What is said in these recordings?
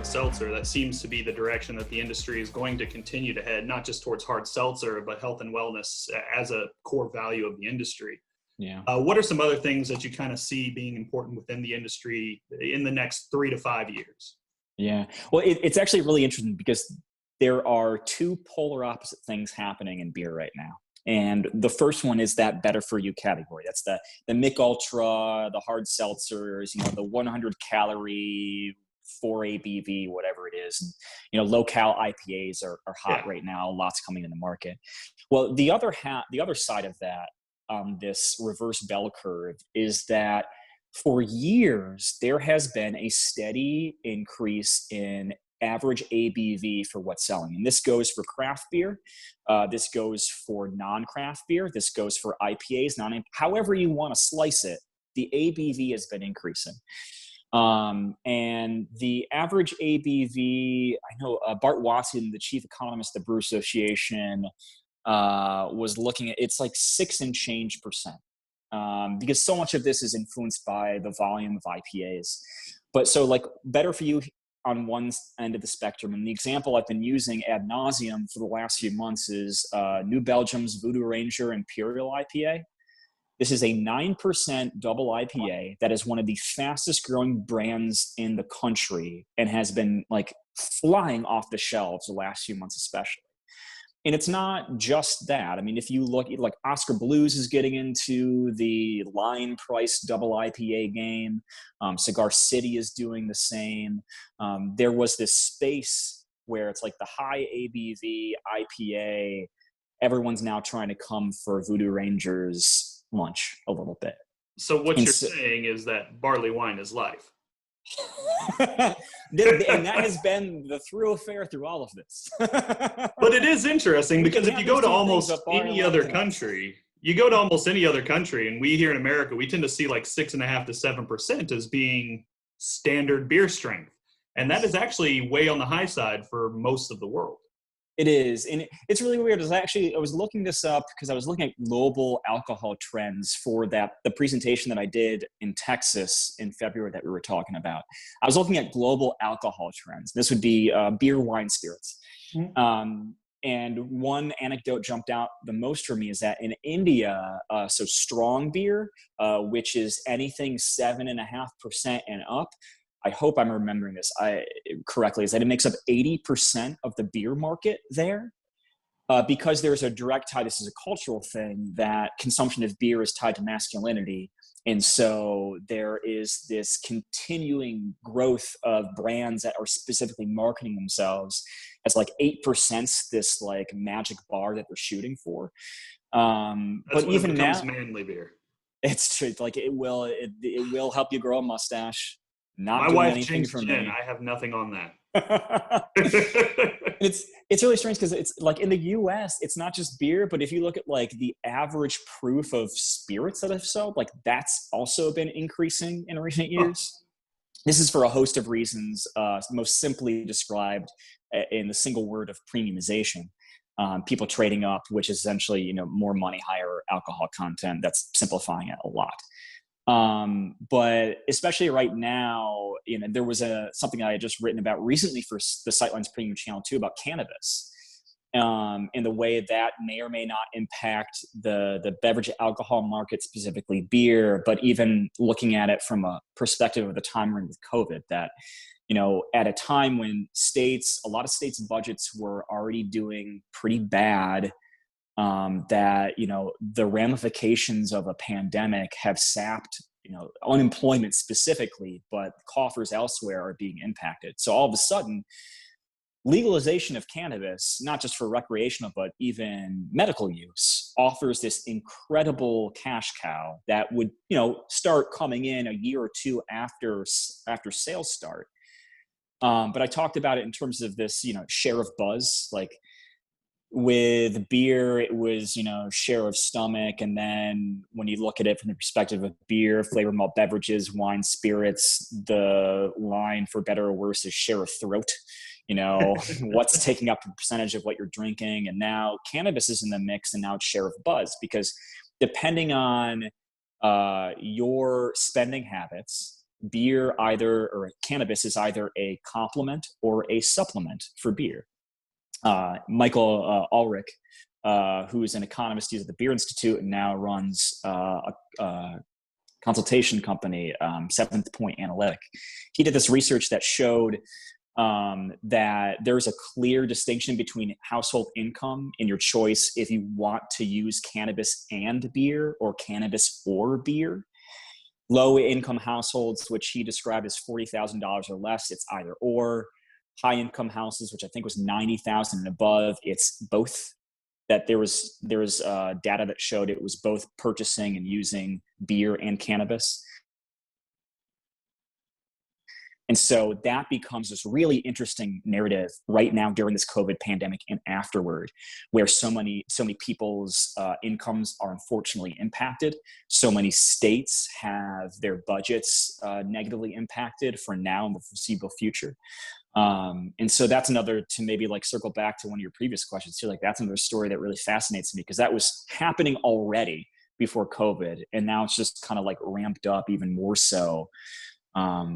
hard seltzer, that seems to be the direction that the industry is going to continue to head, not just towards hard seltzer, but health and wellness as a core value of the industry. Yeah. What are some other things that you kind of see being important within the industry in the next 3 to 5 years? Yeah. Well, it's actually really interesting because there are two polar opposite things happening in beer right now. And the first one is that better for you category. That's the Mick Ultra, the hard seltzers, the 100 calorie, 4 ABV, whatever it is. Low cal IPAs are hot right now. Lots coming in the market. Well, the other side of that, this reverse bell curve, is that for years there has been a steady increase in average ABV for what's selling. And this goes for craft beer. This goes for non-craft beer. This goes for IPAs, however you want to slice it, the ABV has been increasing. And the average ABV, I know Bart Watson, the chief economist of the Brew Association, was looking at, it's like 6 and change percent. Because so much of this is influenced by the volume of IPAs. But so like better for you on one end of the spectrum. And the example I've been using ad nauseum for the last few months is New Belgium's Voodoo Ranger Imperial IPA. This is a 9% double IPA that is one of the fastest growing brands in the country and has been like flying off the shelves the last few months especially. And it's not just that. I mean, if you look, like Oscar Blues is getting into the line price double IPA game. Cigar City is doing the same. There was this space where it's like the high ABV IPA. Everyone's now trying to come for Voodoo Ranger's lunch a little bit. So what you're saying is that barley wine is life. And that has been the thoroughfare through all of this. But it is interesting because if you go to almost any other country, and we here in America, we tend to see like 6.5% to 7% as being standard beer strength. And that is actually way on the high side for most of the world. It is. And it's really weird. I was looking this up because I was looking at global alcohol trends for the presentation that I did in Texas in February that we were talking about. I was looking at global alcohol trends. This would be beer, wine, spirits. Mm-hmm. And one anecdote jumped out the most for me is that in India, so strong beer, which is anything 7.5% and up, I hope I'm remembering this correctly, is that it makes up 80% of the beer market there. Because there's a direct tie, this is a cultural thing, that consumption of beer is tied to masculinity. And so there is this continuing growth of brands that are specifically marketing themselves as like 8%, this like magic bar that they're shooting for. But even now, manly beer. It's true. Like it will help you grow a mustache. My wife drinks gin. I have nothing on that. It's really strange because it's like in the US, it's not just beer, but if you look at like the average proof of spirits that have sold, like that's also been increasing in recent years. This is for a host of reasons, most simply described in the single word of premiumization. People trading up, which is essentially, more money, higher alcohol content. That's simplifying it a lot. But especially right now, there was something I had just written about recently for the Sightlines Premium channel too about cannabis, and the way that may or may not impact the beverage alcohol market, specifically beer, but even looking at it from a perspective of the time we're in with COVID, that, at a time when a lot of states' budgets were already doing pretty bad, that, the ramifications of a pandemic have sapped, unemployment specifically, but coffers elsewhere are being impacted. So all of a sudden, legalization of cannabis, not just for recreational, but even medical use, offers this incredible cash cow that would, start coming in a year or two after sales start. But I talked about it in terms of this, share of buzz, like, with beer, it was, share of stomach. And then when you look at it from the perspective of beer, flavor malt beverages, wine, spirits, the line for better or worse is share of throat, what's taking up the percentage of what you're drinking. And now cannabis is in the mix, and now it's share of buzz, because depending on your spending habits, cannabis is either a complement or a supplement for beer. Michael Ulrich, who is an economist, he's at the Beer Institute and now runs a consultation company, Seventh Point Analytic. He did this research that showed that there's a clear distinction between household income and your choice if you want to use cannabis and beer or cannabis or beer. Low income households, which he described as $40,000 or less, it's either or. High income houses, which I think was 90,000 and above, it's both. That there was data that showed it was both purchasing and using beer and cannabis. And so that becomes this really interesting narrative right now during this COVID pandemic and afterward, where so many people's incomes are unfortunately impacted. So many states have their budgets negatively impacted for now and the foreseeable future. And so that's another, to maybe like circle back to one of your previous questions too, like that's another story that really fascinates me because that was happening already before COVID. And now it's just kind of like ramped up even more so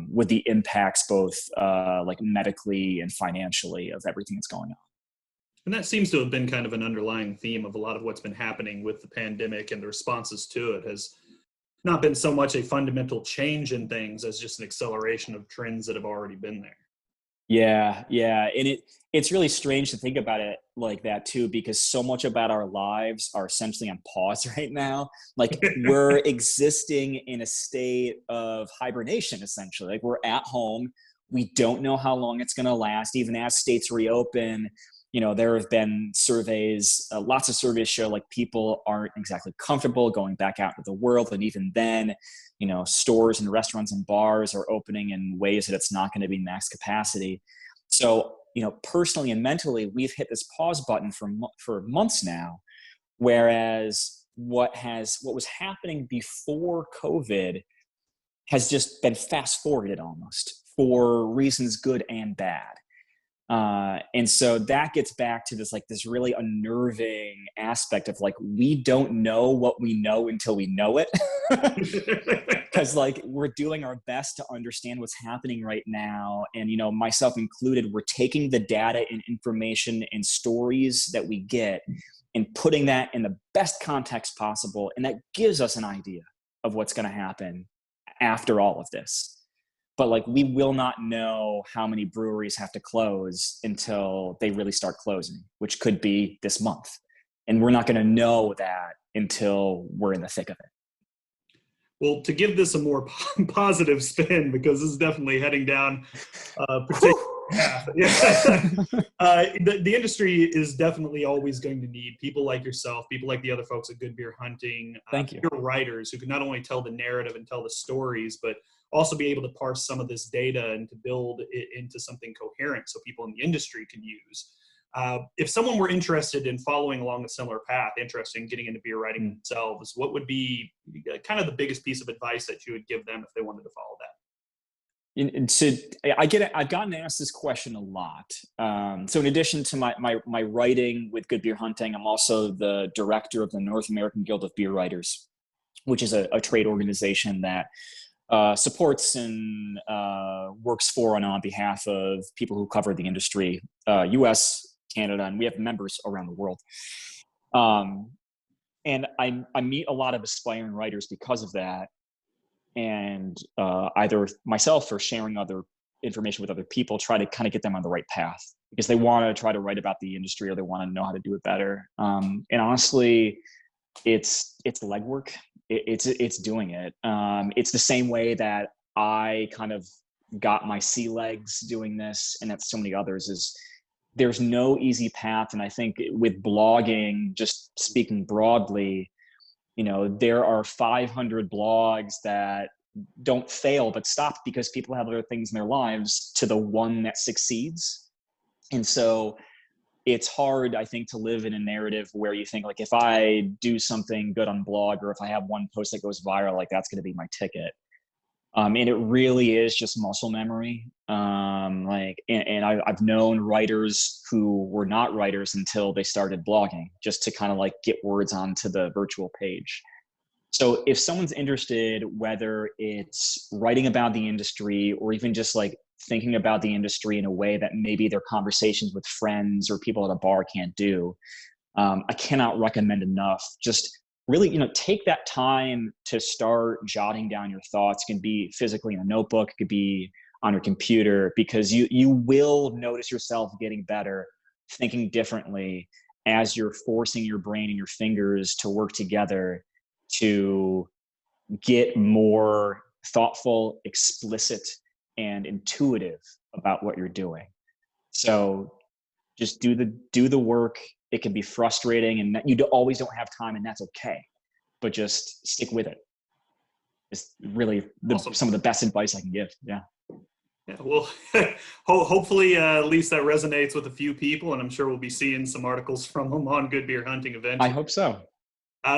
with the impacts both like medically and financially of everything that's going on. And that seems to have been kind of an underlying theme of a lot of what's been happening with the pandemic, and the responses to it has not been so much a fundamental change in things as just an acceleration of trends that have already been there. Yeah. And it's really strange to think about it like that too, because so much about our lives are essentially on pause right now. Like we're existing in a state of hibernation, essentially. Like we're at home. We don't know how long it's going to last. Even as states reopen, there have been surveys, lots of surveys show like people aren't exactly comfortable going back out into the world. And even then, stores and restaurants and bars are opening in ways that it's not going to be max capacity. So, personally and mentally, we've hit this pause button for months now, whereas what was happening before COVID has just been fast forwarded almost for reasons good and bad. And so that gets back to this really unnerving aspect of like, we don't know what we know until we know it. Cause like we're doing our best to understand what's happening right now. And, myself included, we're taking the data and information and stories that we get and putting that in the best context possible. And that gives us an idea of what's going to happen after all of this. But like, we will not know how many breweries have to close until they really start closing, which could be this month. And we're not going to know that until we're in the thick of it. Well, to give this a more positive spin, because this is definitely heading down a particular path. Yeah. The industry is definitely always going to need people like yourself, people like the other folks at Good Beer Hunting, Thank you. Writers who can not only tell the narrative and tell the stories, but also be able to parse some of this data and to build it into something coherent so people in the industry can use. If someone were interested in following along a similar path, interested in getting into beer writing themselves, what would be kind of the biggest piece of advice that you would give them if they wanted to follow that? And so I've gotten asked this question a lot. So in addition to my writing with Good Beer Hunting, I'm also the director of the North American Guild of Beer Writers, which is a trade organization that supports and works for and on behalf of people who cover the industry, U.S., Canada, and we have members around the world. And I meet a lot of aspiring writers because of that. And either myself or sharing other information with other people, try to kind of get them on the right path because they want to try to write about the industry or they want to know how to do it better. And honestly, it's legwork. It's doing it. It's the same way that I kind of got my sea legs doing this, and that's so many others, is there's no easy path. And I think with blogging, just speaking broadly, there are 500 blogs that don't fail but stop because people have other things in their lives to the one that succeeds. And so it's hard, I think, to live in a narrative where you think like, if I do something good on blog or if I have one post that goes viral, like that's going to be my ticket. And it really is just muscle memory. And I've known writers who were not writers until they started blogging, just to kind of like get words onto the virtual page. So if someone's interested, whether it's writing about the industry or even just like thinking about the industry in a way that maybe their conversations with friends or people at a bar can't do, I cannot recommend enough. Just really, take that time to start jotting down your thoughts. It can be physically in a notebook, it could be on your computer, because you will notice yourself getting better, thinking differently as you're forcing your brain and your fingers to work together to get more thoughtful, explicit, and intuitive about what you're doing. So just do the work. It can be frustrating and you always don't have time, and that's okay, but just stick with it. It's really Awesome. Some of the best advice I can give. Yeah. Yeah, well, hopefully at least that resonates with a few people, and I'm sure we'll be seeing some articles from them on Good Beer Hunting eventually. I hope so.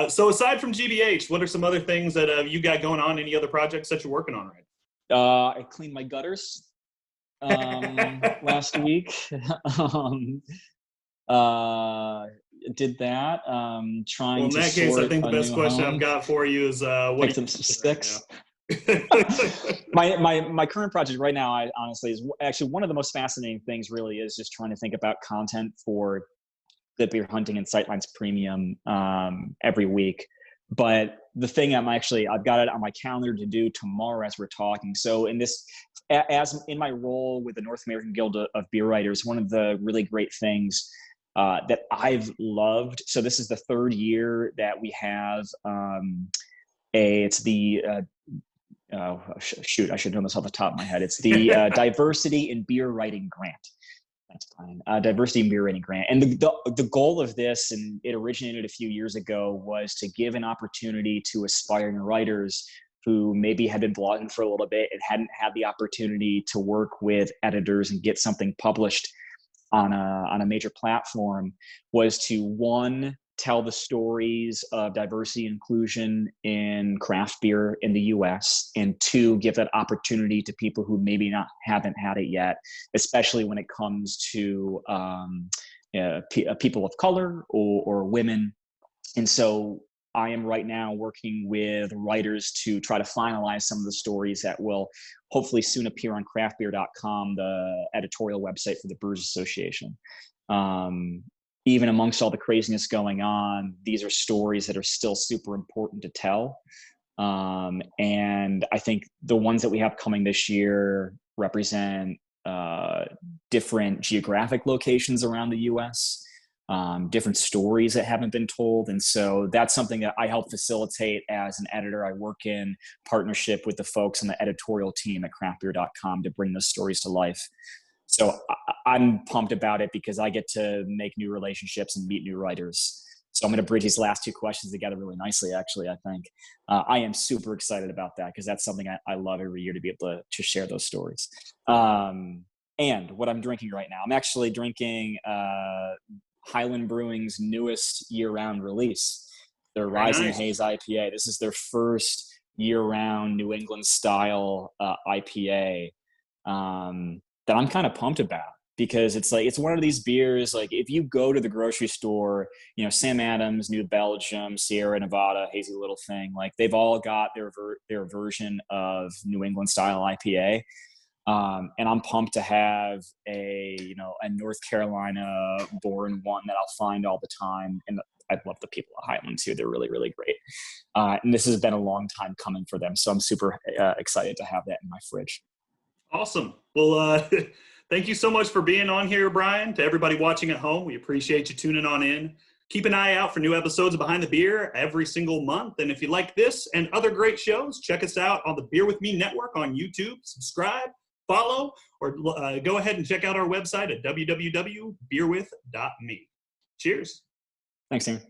So aside from GBH, what are some other things that you got going on? Any other projects that you're working on right now? I cleaned my gutters last week. Did that. Trying in that case, I think the best question I've got for you is what pick some sticks. my current project right now, I honestly, is actually one of the most fascinating things. Really, is just trying to think about content for the Beer Hunting and Sightlines Premium every week. But the thing I've got it on my calendar to do tomorrow as we're talking. So as in my role with the North American Guild of Beer Writers, one of the really great things that I've loved. So this is the third year that we have it's the shoot, I should know this off the top of my head. It's the Diversity in Beer Writing Grant. That's fine. Diversity in Beer Writing Grant. And the goal of this, and it originated a few years ago, was to give an opportunity to aspiring writers who maybe had been blogging for a little bit and hadn't had the opportunity to work with editors and get something published on a major platform, was to, one, tell the stories of diversity and inclusion in craft beer in the US, and two, give that opportunity to people who maybe haven't had it yet, especially when it comes to people of color or women. And so I am right now working with writers to try to finalize some of the stories that will hopefully soon appear on craftbeer.com, the editorial website for the Brewers Association. Even amongst all the craziness going on, these are stories that are still super important to tell. And I think the ones that we have coming this year represent different geographic locations around the US, different stories that haven't been told. And so that's something that I help facilitate as an editor. I work in partnership with the folks on the editorial team at craftbeer.com to bring those stories to life. So I'm pumped about it because I get to make new relationships and meet new writers. So I'm going to bridge these last two questions together really nicely, actually, I think. I am super excited about that because that's something I love every year, to be able to share those stories. And what I'm drinking right now, I'm actually drinking Highland Brewing's newest year-round release, their Rising Haze IPA. This is their first year-round New England style IPA. That I'm kind of pumped about, because it's one of these beers, like if you go to the grocery store, Sam Adams, New Belgium, Sierra Nevada, Hazy Little Thing, like they've all got their version of New England style IPA. And I'm pumped to have a North Carolina born one that I'll find all the time. And I love the people at Highland too. They're really, really great. And this has been a long time coming for them. So I'm super excited to have that in my fridge. Awesome. Well, thank you so much for being on here, Bryan. To everybody watching at home, we appreciate you tuning on in. Keep an eye out for new episodes of Behind the Beer every single month. And if you like this and other great shows, check us out on the Beer With Me Network on YouTube. Subscribe, follow, or go ahead and check out our website at www.beerwith.me. Cheers. Thanks, Aaron.